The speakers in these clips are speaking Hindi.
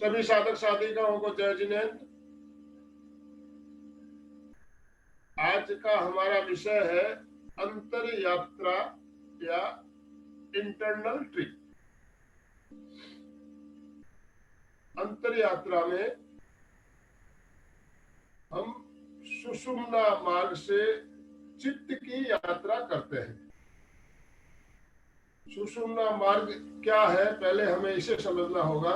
सभी साधक साधिकाओं को जय जिनेन्द्र। आज का हमारा विषय है अंतर यात्रा या इंटरनल ट्रिप। अंतर यात्रा में हम सुषुम्ना मार्ग से चित्त की यात्रा करते हैं। सुषुम्ना मार्ग क्या है, पहले हमें इसे समझना होगा।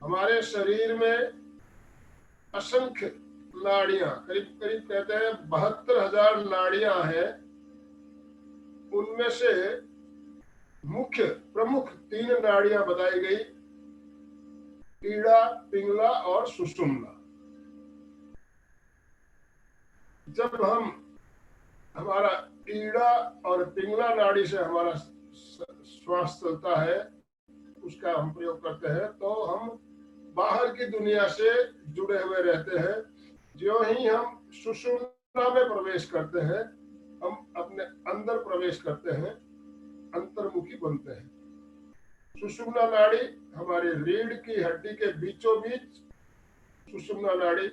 हमारे शरीर में असंख्य नाड़ियां, करीब करीब कहते हैं 72,000 नाड़ियां हैं। उनमें से मुख्य प्रमुख 3 नाड़ियां बताई गई, ईड़ा, पिंगला और सुषुम्ना। जब हमारा ईड़ा और पिंगला नाड़ी से हमारा श्वास चलता है, उसका हम प्रयोग करते हैं, तो हम बाहर की दुनिया से जुड़े हुए रहते हैं। जो ही हम सुषुम्ना में प्रवेश करते हैं, हम अपने अंदर प्रवेश करते हैं, अंतर्मुखी बनते हैं। सुषुम्ना नाड़ी हमारी रीढ़ की हड्डी के बीचों बीच सुषुम्ना नाड़ी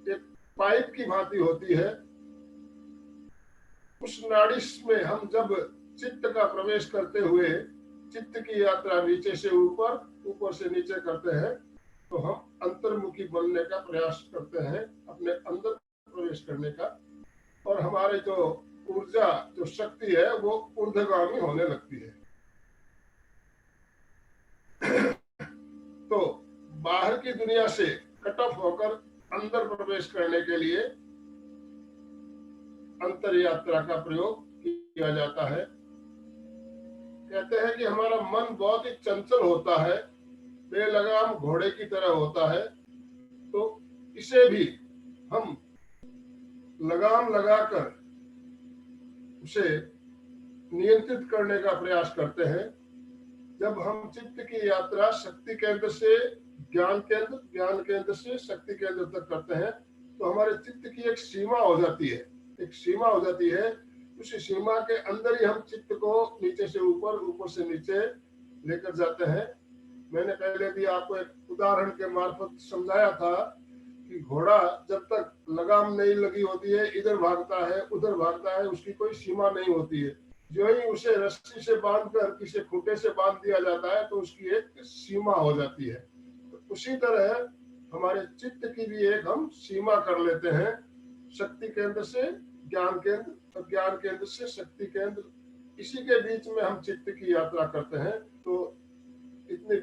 एक पाइप की भांति होती है। उस नाड़ी में हम जब चित्त का प्रवेश करते हुए चित्त की यात्रा नीचे से ऊपर, ऊपर से नीचे करते हैं, तो हम अंतर्मुखी बनने का प्रयास करते हैं, अपने अंदर प्रवेश करने का। और हमारे जो ऊर्जा, जो शक्ति है, वो ऊर्ध्वगामी होने लगती है। तो बाहर की दुनिया से कट ऑफ होकर अंदर प्रवेश करने के लिए अंतर यात्रा का प्रयोग किया जाता है। कहते हैं कि हमारा मन बहुत ही चंचल होता है, बेलगाम घोड़े की तरह होता है। तो इसे भी हम लगाम लगाकर उसे नियंत्रित करने का प्रयास करते हैं। जब हम चित्त की यात्रा शक्ति केंद्र से ज्ञान केंद्र, ज्ञान केंद्र से शक्ति केंद्र तक करते हैं, तो हमारे चित्त की एक सीमा हो जाती है, एक सीमा हो जाती है। उसी सीमा के अंदर ही हम चित्त को नीचे से ऊपर, ऊपर से नीचे लेकर जाते हैं। मैंने पहले भी आपको एक उदाहरण के मार्फत समझाया था कि घोड़ा जब तक लगाम नहीं लगी होती है, इधर भागता है उधर भागता है, उसकी कोई सीमा नहीं होती है। जो ही उसे रस्सी से बांधकर किसी खूंटे से बांध दिया जाता है, तो उसकी एक सीमा हो जाती है। तो उसी तरह हमारे चित्त की भी एक हम सीमा कर लेते हैं। शक्ति केंद्र से ज्ञान केंद्र और ज्ञान केंद्र से शक्ति केंद्र, इसी के बीच में हम चित्त की यात्रा करते हैं। तो इतने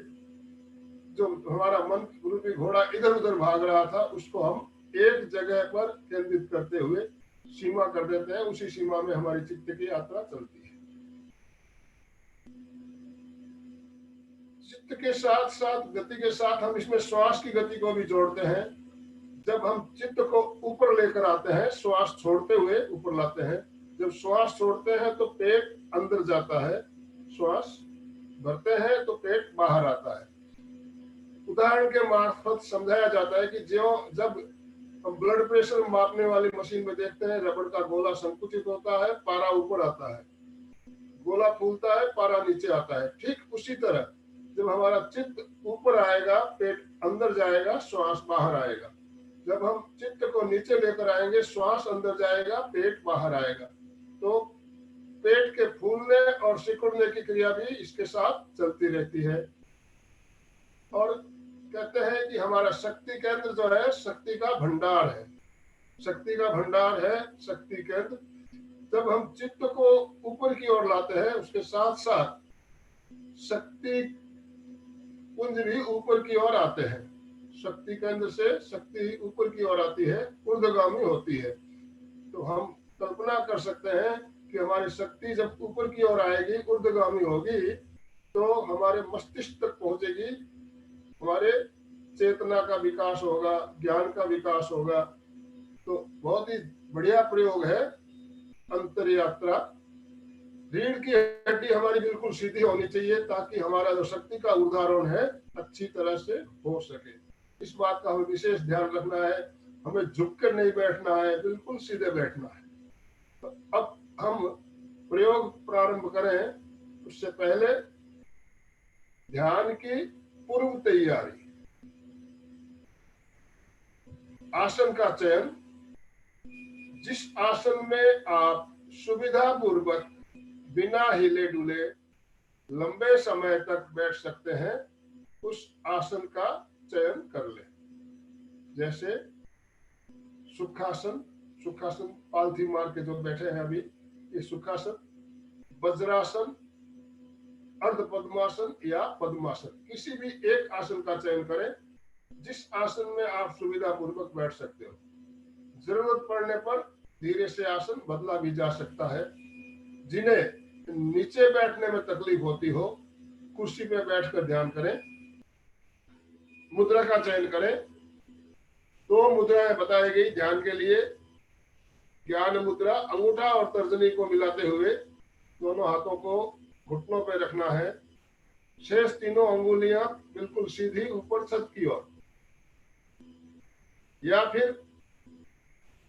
जो हमारा मन रूपी घोड़ा इधर उधर भाग रहा था, उसको हम एक जगह पर केंद्रित करते हुए सीमा कर देते हैं। उसी सीमा में हमारी चित्त की यात्रा चलती है। चित्त के साथ साथ गति के साथ हम इसमें श्वास की गति को भी जोड़ते हैं। जब हम चित्त को ऊपर लेकर आते हैं, श्वास छोड़ते हुए ऊपर लाते हैं, जब श्वास छोड़ते हैं तो पेट अंदर जाता है, श्वास भरते हैं तो पेट बाहर आता है। उदाहरण के मार्फत समझाया जाता है कि जब हम ब्लड प्रेशर मापने वाली मशीन में देखते हैं, रबड़ का गोला संकुचित होता है, पारा ऊपर आता है, गोला फूलता है, पारा नीचे आता है। ठीक उसी तरह जब हमारा चित्त ऊपर आएगा, पेट अंदर जाएगा, श्वास बाहर आएगा। जब हम चित्त को नीचे लेकर आएंगे, श्वास अंदर जाएगा, पेट बाहर आएगा। तो पेट के फूलने और सिकुड़ने की क्रिया भी इसके साथ चलती रहती है। और कहते हैं कि हमारा शक्ति केंद्र जो है, शक्ति का भंडार है, शक्ति का भंडार है शक्ति केंद्र। जब हम चित्त को ऊपर की ओर लाते हैं, उसके साथ साथ शक्ति पुंज भी ऊपर की ओर आते हैं। शक्ति केंद्र से शक्ति ऊपर की ओर आती है, ऊर्ध्वगामी होती है। तो हम कल्पना कर सकते हैं कि हमारी शक्ति जब ऊपर की ओर आएगी, ऊर्ध्वगामी होगी, तो हमारे मस्तिष्क तक पहुंचेगी, हमारे चेतना का विकास होगा, ज्ञान का विकास होगा। तो बहुत ही बढ़िया प्रयोग है अंतर यात्रा। रीढ़ की हड्डी हमारी बिल्कुल सीधी होनी चाहिए, ताकि हमारा जो शक्ति का उदाहरण है अच्छी तरह से हो सके। इस बात का हमें विशेष ध्यान रखना है। हमें झुक कर नहीं बैठना है, बिल्कुल सीधे बैठना है। तो अब हम प्रयोग प्रारंभ करें, उससे पहले ध्यान की पूर्व तैयारी, आसन का चयन। जिस आसन में आप सुविधा पूर्वक बिना हिले डुले लंबे समय तक बैठ सकते हैं, उस आसन का चयन कर लें। जैसे सुखासन, सुखासन पालथी मार के जो बैठे हैं अभी, ये सुखासन, वज्रासन, अर्ध पद्मासन या पद्मासन, किसी भी एक आसन का चयन करें जिस आसन में आप सुविधा पूर्वक बैठ सकते हो। जरूरत पड़ने पर धीरे से आसन बदला भी जा सकता है। जिन्हें नीचे बैठने में तकलीफ होती हो, कुर्सी पे बैठकर ध्यान करें। मुद्रा का चयन करें। दो मुद्राएं बताई गई ध्यान के लिए। ज्ञान मुद्रा, अंगूठा और तर्जनी को मिलाते हुए दोनों हाथों को घुटनों पर रखना है। शेष तीनों अंगुलियां बिल्कुल सीधी ऊपर छत की ओर। या फिर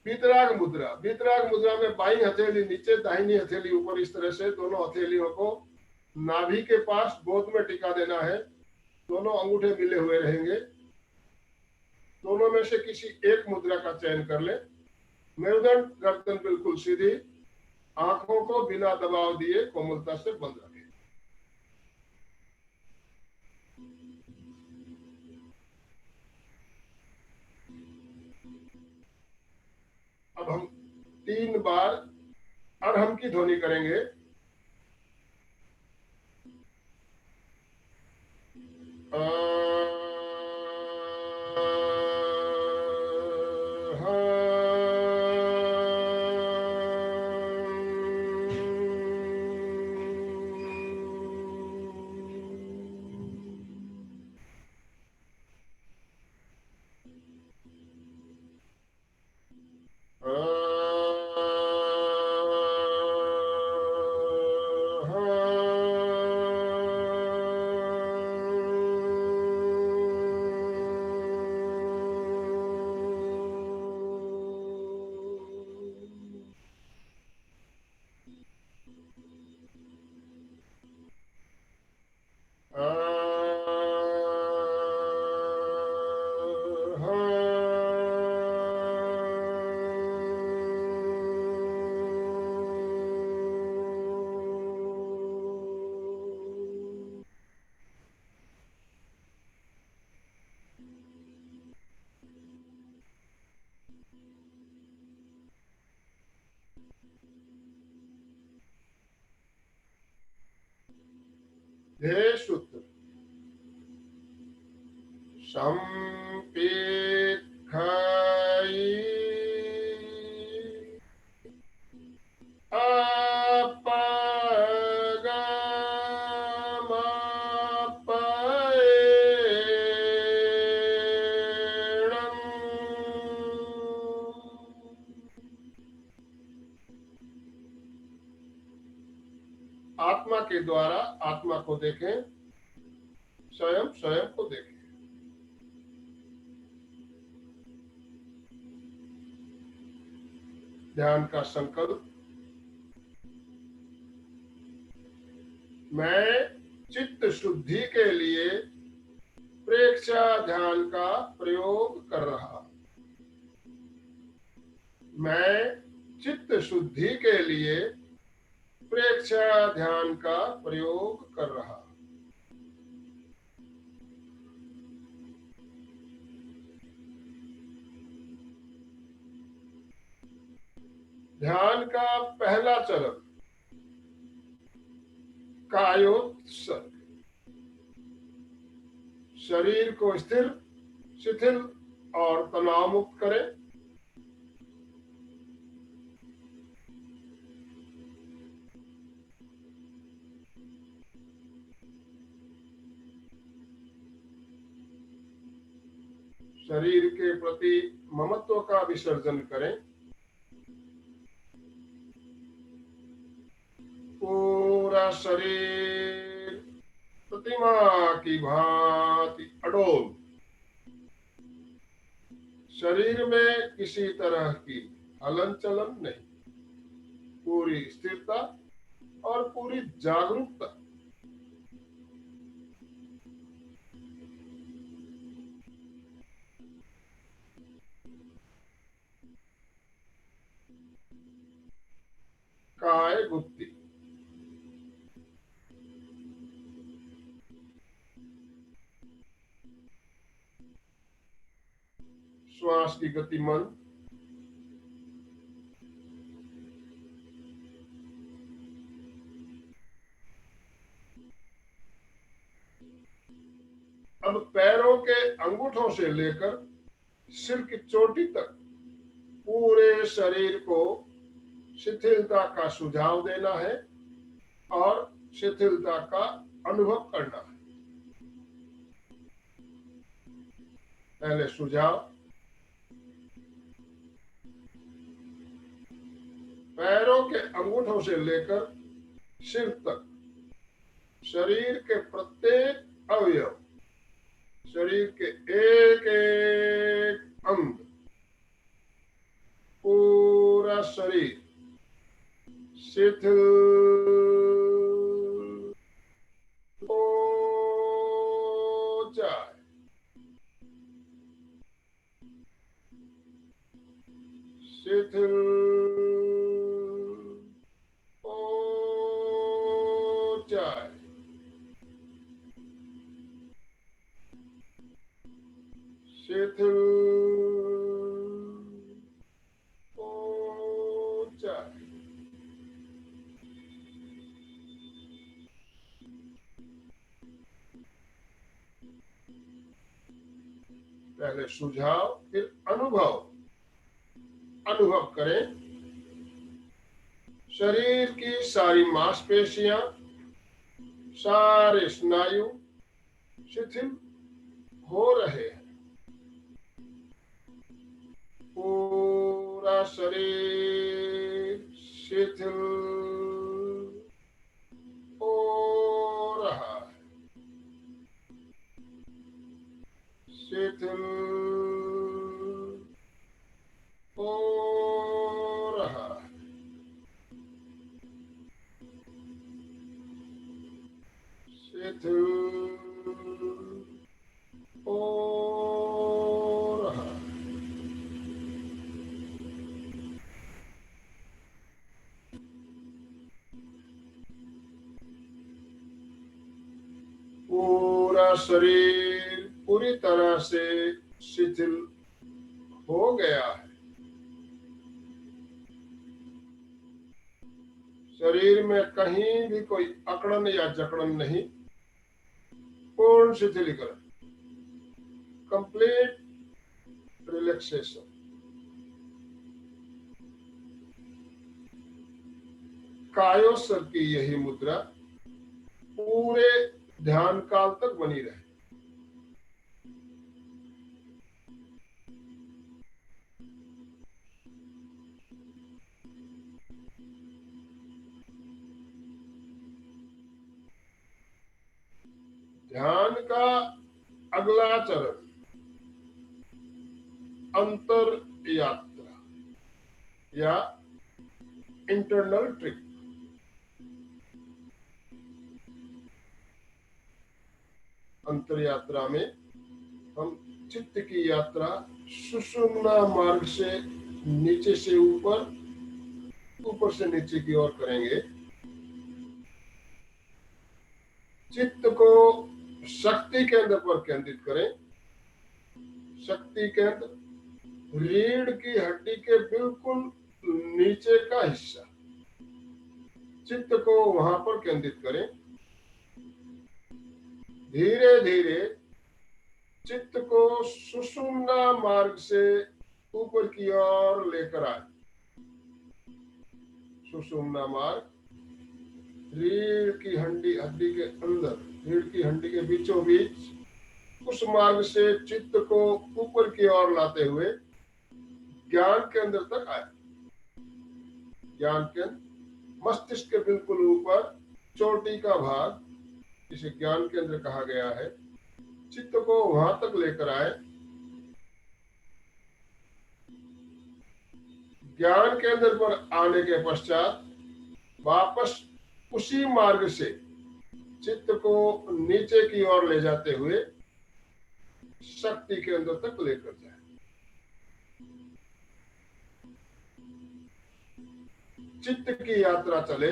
वीतराग मुद्रा, वीतराग मुद्रा में बाईं हथेली नीचे, दाहिनी हथेली ऊपर, इस तरह से दोनों हथेलियों को नाभि के पास गोद में टिका देना है। दोनों अंगूठे मिले हुए रहेंगे। दोनों में से किसी एक मुद्रा का चयन कर ले। मेरुदंड, गर्दन बिल्कुल सीधी, आंखों को बिना दबाव दिए कोमलता से बंद रखें। अब हम 3 बार अरहम की ध्वनि करेंगे। ध्येय सूत्र। संपेक्षाई आत्मा के द्वारा आत्मा को देखें, स्वयं स्वयं को देखें। ध्यान का संकल्प। मैं चित्त शुद्धि के लिए प्रेक्षा ध्यान का प्रयोग कर रहा। मैं चित्त शुद्धि के लिए प्रेक्षा ध्यान का प्रयोग कर रहा। ध्यान का पहला चरण कायोत्सर्ग। शरीर को स्थिर, शिथिल और तनाव मुक्त करें। शरीर के प्रति ममत्व का विसर्जन करें। पूरा शरीर प्रतिमा की भांति अडोल। शरीर में किसी तरह की हलन चलन नहीं, पूरी स्थिरता और पूरी जागरूकता। श्वास की गति मंद, अब पैरों के अंगूठों से लेकर सिर की चोटी तक पूरे शरीर को शिथिलता का सुझाव देना है और शिथिलता का अनुभव करना है। पहले सुझाव, पैरों के अंगूठों से लेकर सिर तक शरीर के प्रत्येक अवयव, शरीर के एक एक अंग, पूरा शरीर शिथिल हो जाए। शिथिल हो जाए। शिथिल हो जाए। पहले सुझाव, फिर अनुभव। अनुभव करें, शरीर की सारी मांसपेशियां, सारे स्नायु शिथिल हो रहे हैं। पूरा शरीर शिथिल हो रहा है। शिथिल हो रहा है। शिथिल हो रहा है। पूरा शरीर पूरी तरह से शिथिल हो गया है। शरीर में कहीं भी कोई अकड़न या जकड़न नहीं, पूर्ण शिथिलीकरण, कंप्लीट रिलैक्सेशन। कायोत्सर्ग की यही मुद्रा पूरे ध्यान काल तक बनी रहे। ध्यान का अगला चरण अंतर यात्रा या इंटरनल ट्रिप। अंतर यात्रा में हम चित्त की यात्रा सुषुम्ना मार्ग से नीचे से ऊपर, ऊपर से नीचे की ओर करेंगे। चित्त को शक्ति केंद्र पर केंद्रित करें। शक्ति केंद्र रीढ़ की हड्डी के बिल्कुल नीचे का हिस्सा, चित्त को वहां पर केंद्रित करें। धीरे धीरे चित्त को सुषुम्ना मार्ग से ऊपर की ओर लेकर आए। सुषुम्ना मार्ग रीढ़ की हड्डी के अंदर, रीढ़ की हड्डी के बीचों बीच उस मार्ग से चित्त को ऊपर की ओर लाते हुए ज्ञान केंद्र तक आए। ज्ञान केंद्र मस्तिष्क के बिल्कुल ऊपर चोटी का भाग, इसे ज्ञान केंद्र कहा गया है। चित्त को वहां तक लेकर आए। ज्ञान केंद्र पर आने के पश्चात वापस उसी मार्ग से चित्त को नीचे की ओर ले जाते हुए शक्ति केंद्र तक लेकर जाए। चित्त की यात्रा चले,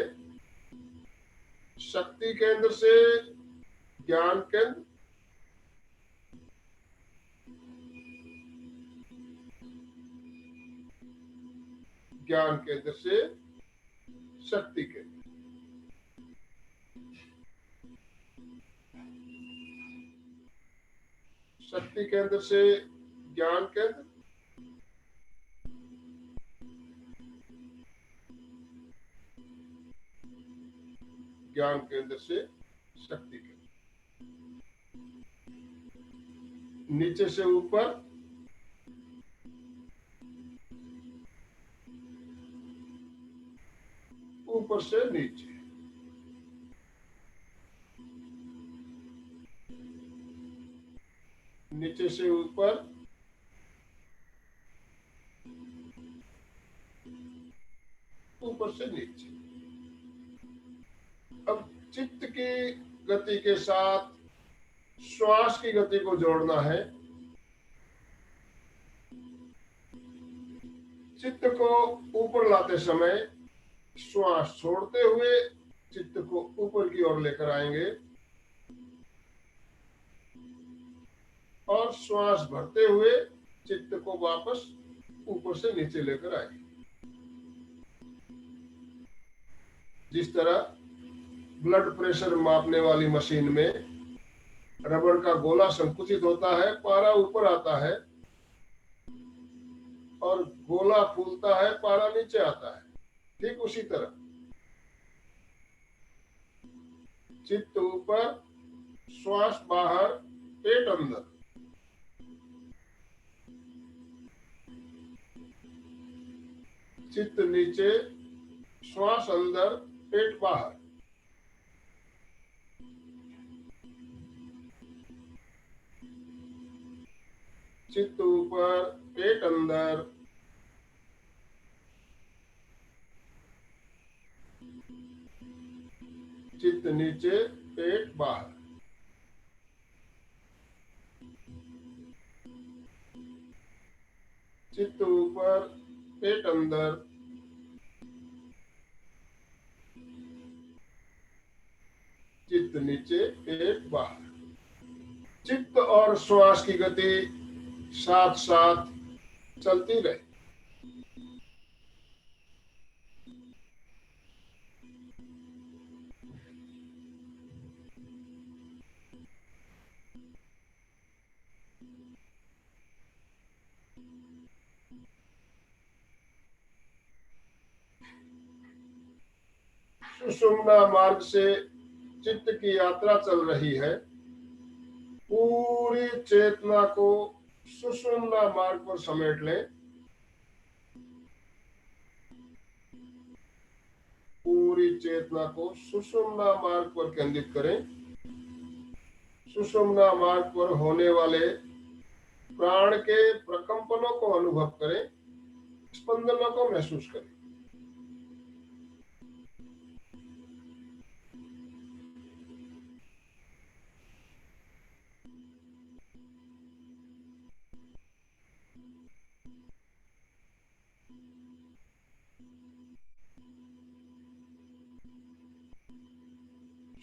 शक्ति केंद्र से ज्ञान केंद्र, ज्ञान केंद्र से शक्ति केंद्र। शक्ति केंद्र से ज्ञान केंद्र, ज्ञान केंद्र से शक्ति केंद्र। नीचे से ऊपर, ऊपर से नीचे। नीचे से ऊपर, ऊपर से नीचे। अब चित्त की गति के साथ श्वास की गति को जोड़ना है। चित्त को ऊपर लाते समय श्वास छोड़ते हुए चित्त को ऊपर की ओर लेकर आएंगे और श्वास भरते हुए चित्त को वापस ऊपर से नीचे लेकर आएंगे। जिस तरह ब्लड प्रेशर मापने वाली मशीन में रबड़ का गोला संकुचित होता है, पारा ऊपर आता है, और गोला फूलता है, पारा नीचे आता है। ठीक उसी तरह चित्त ऊपर, श्वास बाहर, पेट अंदर। चित्त नीचे, श्वास अंदर, पेट बाहर। चित्त ऊपर, पेट अंदर, चित्त नीचे, पेट बाहर। चित्त ऊपर, पेट अंदर, चित्त नीचे, पेट बाहर। चित्त और श्वास की गति साथ साथ चलती रहे। सुषुम्ना मार्ग से चित्त की यात्रा चल रही है। पूरी चेतना को सुषुम्ना मार्ग पर समेट लें। पूरी चेतना को सुषुम्ना मार्ग पर केंद्रित करें। सुषुम्ना मार्ग पर होने वाले प्राण के प्रकंपनों को अनुभव करें, स्पंदनों को महसूस करें।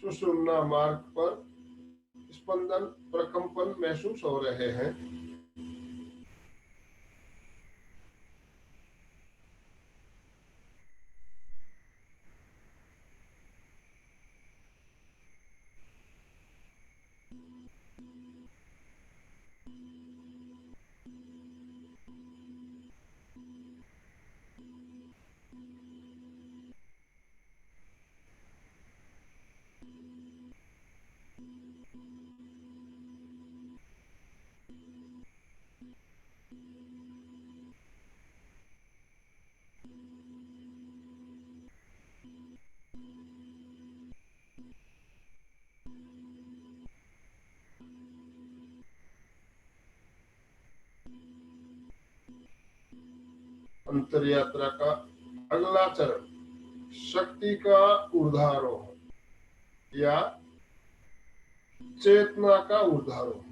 सुषुम्ना मार्ग पर स्पंदन, प्रकंपन महसूस हो रहे हैं। अंतर यात्रा का अगला चरण शक्ति का ऊर्ध्वारोहण या चेतना का ऊर्ध्वारोहण।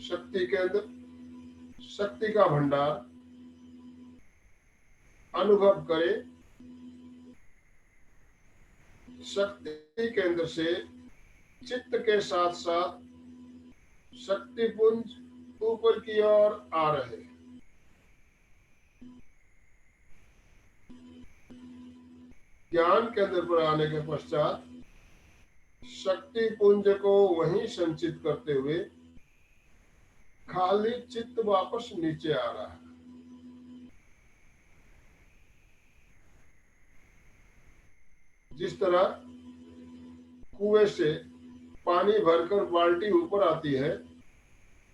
शक्ति केंद्र, शक्ति का भंडार अनुभव करें। शक्ति केंद्र से चित्त के साथ साथ शक्ति पुंज ऊपर की ओर आ रहे। ज्ञान केंद्र पर आने के पश्चात शक्ति पुंज को वहीं संचित करते हुए खाली चित्त वापस नीचे आ रहा है। जिस तरह कुएं से पानी भरकर बाल्टी ऊपर आती है,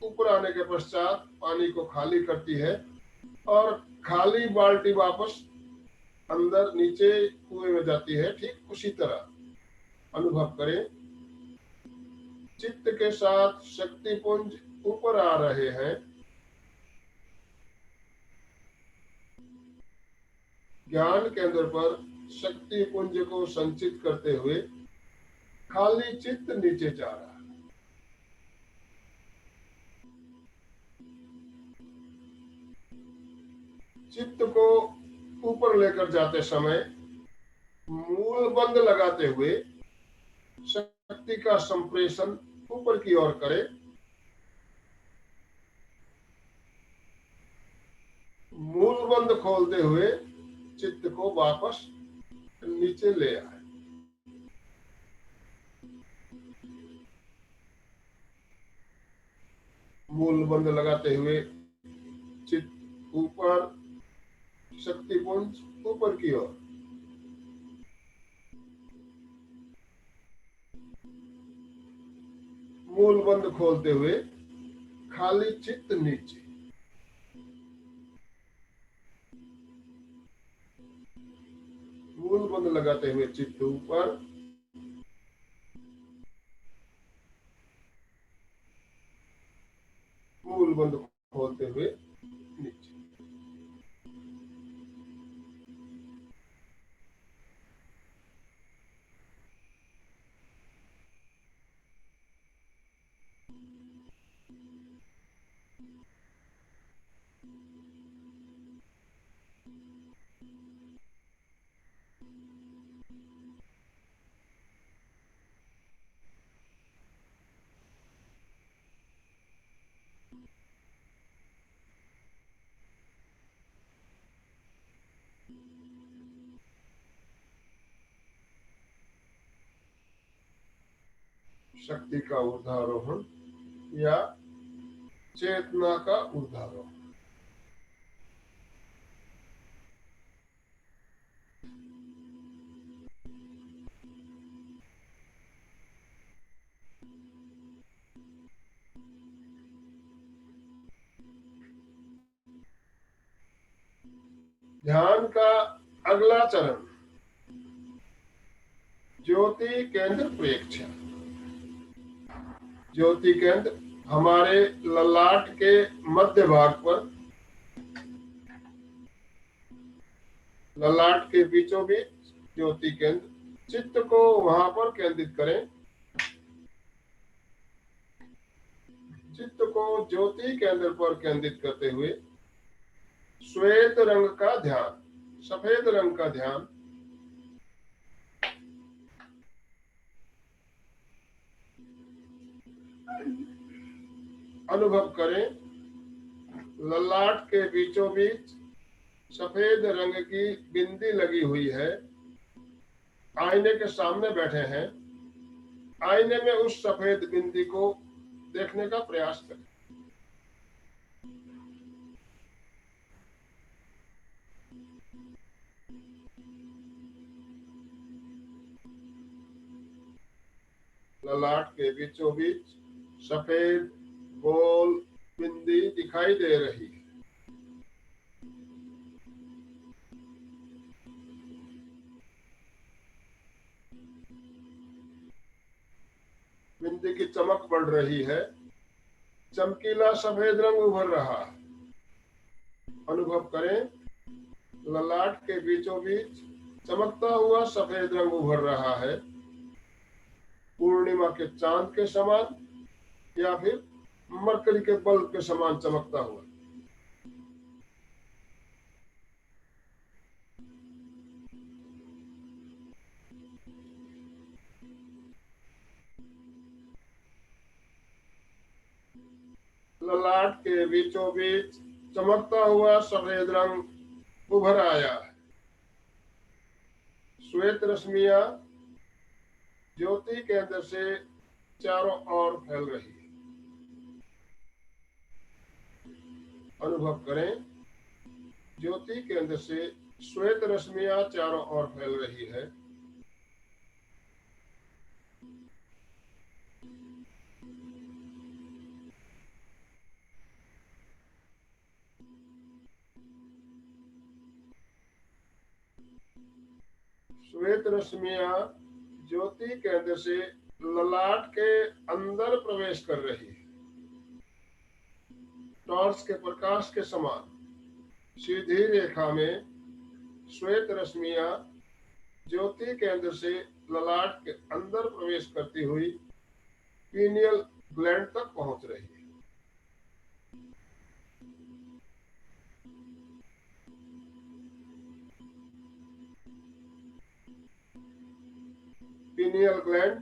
ऊपर आने के पश्चात पानी को खाली करती है और खाली बाल्टी वापस अंदर नीचे कुएं में जाती है, ठीक उसी तरह अनुभव करें। चित्त के साथ शक्ति पुंज ऊपर आ रहे हैं, ज्ञान केंद्र पर शक्ति पुंज को संचित करते हुए खाली चित्त नीचे जा रहा है। चित्त को ऊपर लेकर जाते समय मूल बंद लगाते हुए शक्ति का संप्रेषण ऊपर की ओर करे। मूल बंद खोलते हुए चित्त को वापस नीचे ले आए। मूल बंद लगाते हुए चित्त ऊपर, शक्ति पुंज ऊपर की ओर। मूल बंद खोलते हुए खाली चित्त नीचे। मूल बंद लगाते हुए चित्त ऊपर, मूल बंद खोलते हुए नीचे। शक्ति का ऊर्ध्वारोहण या चेतना का ऊर्ध्वारोहण। ध्यान का अगला चरण ज्योति केंद्र प्रेक्षण। ज्योति केंद्र हमारे ललाट के मध्य भाग पर, ललाट के बीचों बीच ज्योति केंद्र। चित्त को वहां पर केंद्रित करें। चित्त को ज्योति केंद्र पर केंद्रित करते हुए श्वेत रंग का ध्यान, सफेद रंग का ध्यान अनुभव करें। ललाट के बीचों बीच सफेद रंग की बिंदी लगी हुई है। आईने के सामने बैठे हैं। आईने में उस सफेद बिंदी को देखने का प्रयास करें। ललाट के बीचों बीच सफेद गोल बिंदी दिखाई दे रही है। बिंदी की चमक बढ़ रही है। चमकीला सफेद रंग उभर रहा है। अनुभव करें, ललाट के बीचों बीच चमकता हुआ सफेद रंग उभर रहा है। पूर्णिमा के चांद के समान या फिर मरकरी के बल्ब के समान चमकता हुआ। ललाट के बीचों बीच चमकता हुआ सफेद रंग उभर आया है। श्वेत रश्मियां ज्योति केंद्र से चारों ओर फैल रही है। अनुभव करें, ज्योति केंद्र से श्वेत रश्मियां चारों ओर फैल रही है। श्वेत रश्मियां ज्योति केंद्र से ललाट के अंदर प्रवेश कर रही है। टॉर्च के प्रकाश के समान सीधी रेखा में श्वेत रश्मियां ज्योति केंद्र से ललाट के अंदर प्रवेश करती हुई पीनियल ग्लैंड तक पहुंच रही है। पीनियल ग्लैंड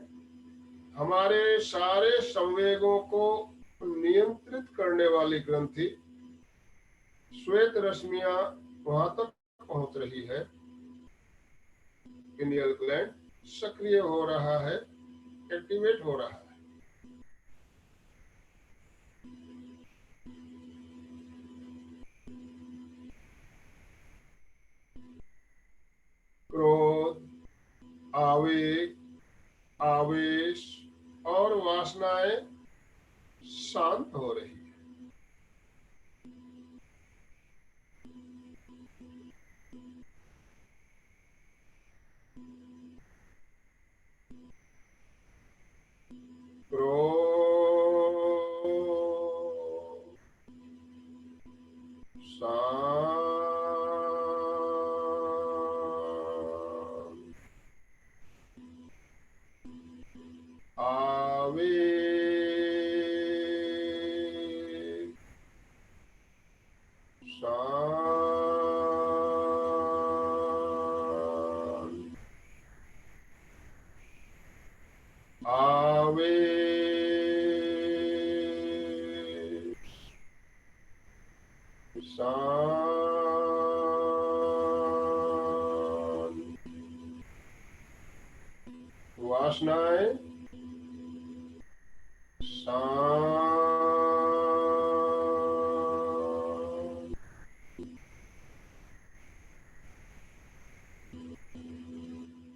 हमारे सारे संवेगों को नियंत्रित करने वाली ग्रंथि। श्वेत रश्मियां वहां तक पहुंच रही है। पीनियल ग्लैंड सक्रिय हो रहा है, एक्टिवेट हो रहा है। क्रोध, आवेग, आवेश और वासनाएं शांत हो रही है। क्रोध शांत, आवेग शांत, आवेग शांत, वासनाएं शांत,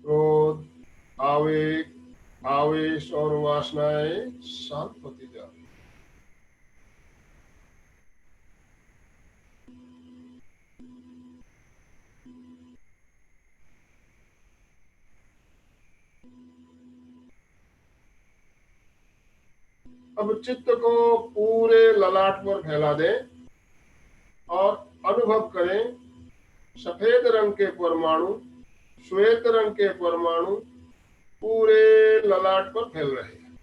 क्रोध, आवेग, आवेश और वासनाएं शांत होती जा रही। अब चित्त को पूरे ललाट पर फैला दें और अनुभव करें, सफेद रंग के परमाणु, श्वेत रंग के परमाणु पूरे ललाट पर फैल रहे हैं।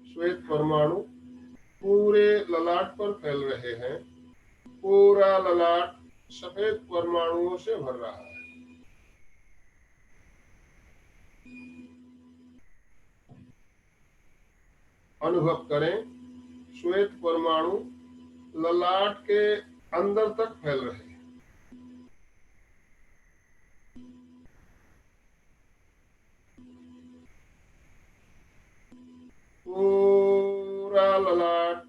श्वेत परमाणु पूरे ललाट पर फैल रहे हैं। पूरा ललाट सफेद परमाणुओं से भर रहा है। अनुभव करें, श्वेत परमाणु ललाट के अंदर तक फैल रहे हैं। पूरा ललाट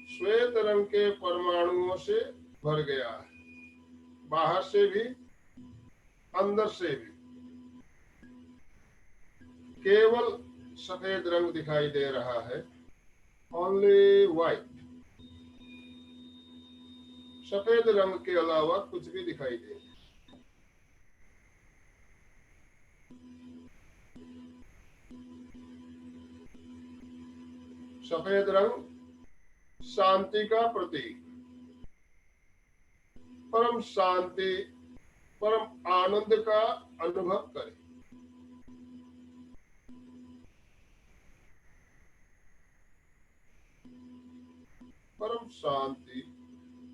श्वेत रंग के परमाणुओं से भर गया है, बाहर से भी अंदर से भी। केवल सफेद रंग दिखाई दे रहा है, ओनली व्हाइट। सफेद रंग के अलावा कुछ भी दिखाई दे। सफेद रंग शांति का प्रतीक, परम शांति, परम आनंद का अनुभव करें। परम शांति,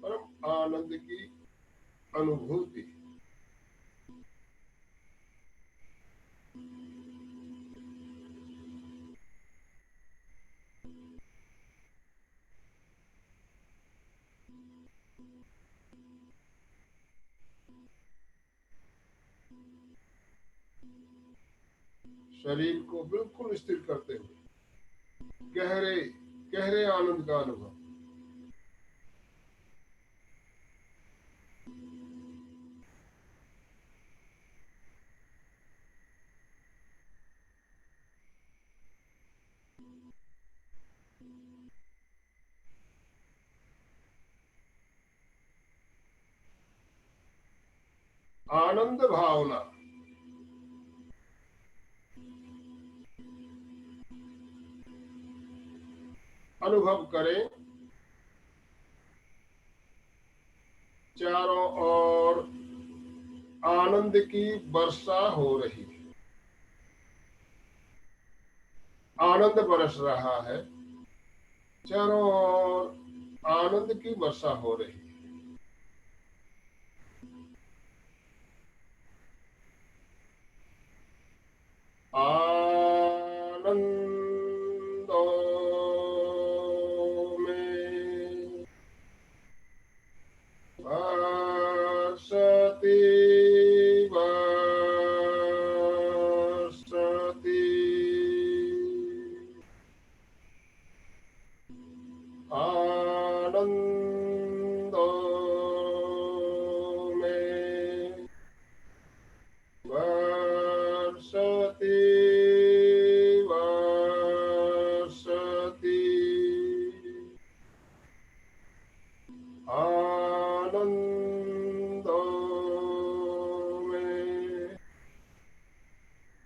परम आनंद की अनुभूति। शरीर को बिल्कुल स्थिर करते हुए गहरे गहरे आनंद का अनुभव। आनंद भावना अनुभव करें। चारों ओर आनंद की वर्षा हो रही है, आनंद बरस रहा है, चारों ओर आनंद की वर्षा हो रही है। आनंदों में वर्षती वर्षती आनंदों में वर्षती वर्षती आनंदों में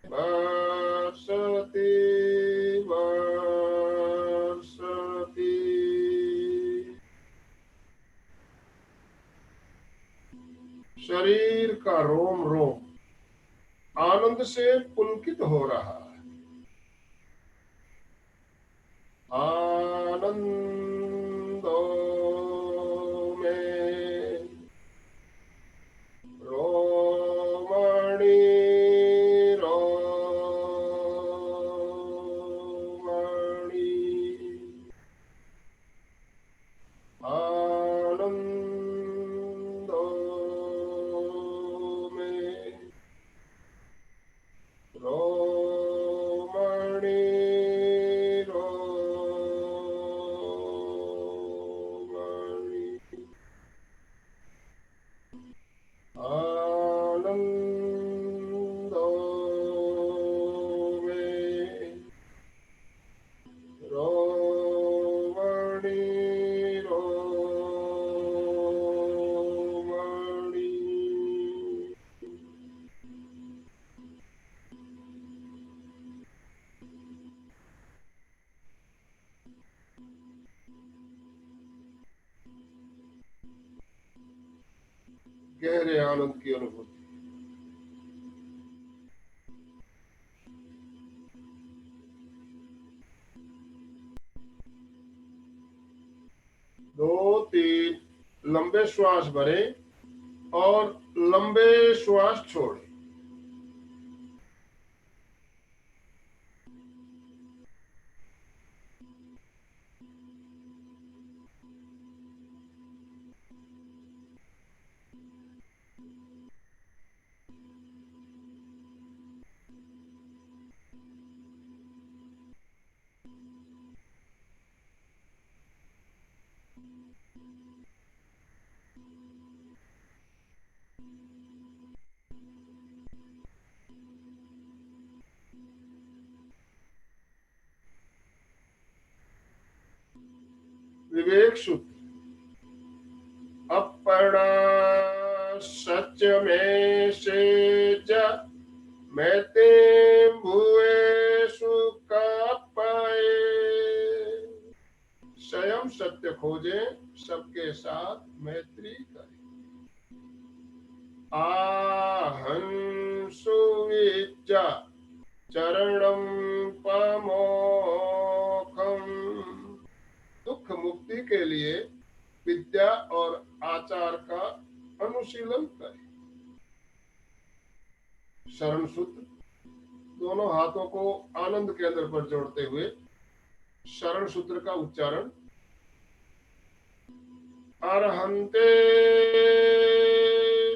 वर्षती वर्षती। शरीर का रोम रोम आनंद से पुलकित हो रहा है। आनंदों में रोमणी रोमणी आनंदों में रोमणी रोमणी आनंदों में रोमणी रोमणी। गहरे आनंद की अनुभूति। दो तीन लंबे श्वास भरें और लंबे श्वास छोड़ें। विवेक सूत्र। अपना सच में से ज मैते भुए सुख पाए। स्वयं सत्य खोजें, सबके साथ मैत्री करें। आहं सुविद्या चरणं पमोखम। दुख मुक्ति के लिए विद्या और आचार का अनुशीलन करें। शरण सूत्र। दोनों हाथों को आनंद केंद्र पर जोड़ते हुए शरण सूत्र का उच्चारण। अरहन्ते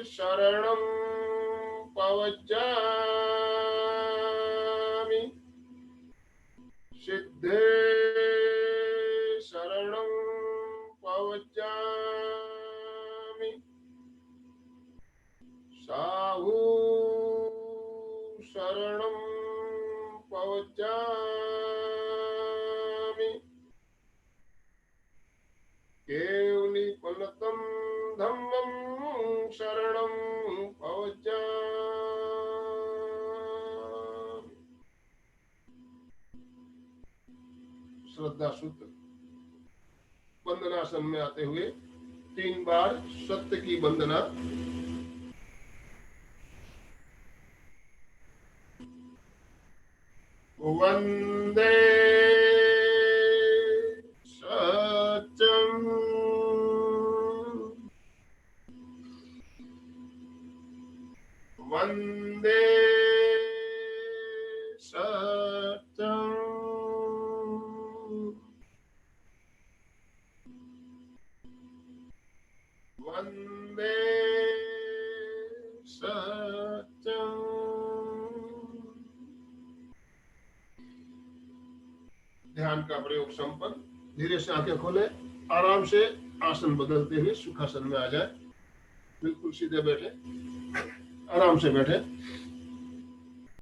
शरणं पवज्जामि सिद्धे शरणं पवज्जामि साहु शरणं पवज्जामि केवली फलतं धम्मं शरणं पवज्जामि। श्रद्धा सूत्र। वंदनासन में आते हुए 3 बार सत्य की वंदना। वंदे सत्यम वंदे सत्यम वंदे सत्यम। ध्यान का प्रयोग संपन्न। धीरे से आंखें खोले, आराम से आसन बदलते हुए सुखासन में आ जाए। बिल्कुल सीधे बैठे, आराम से बैठे।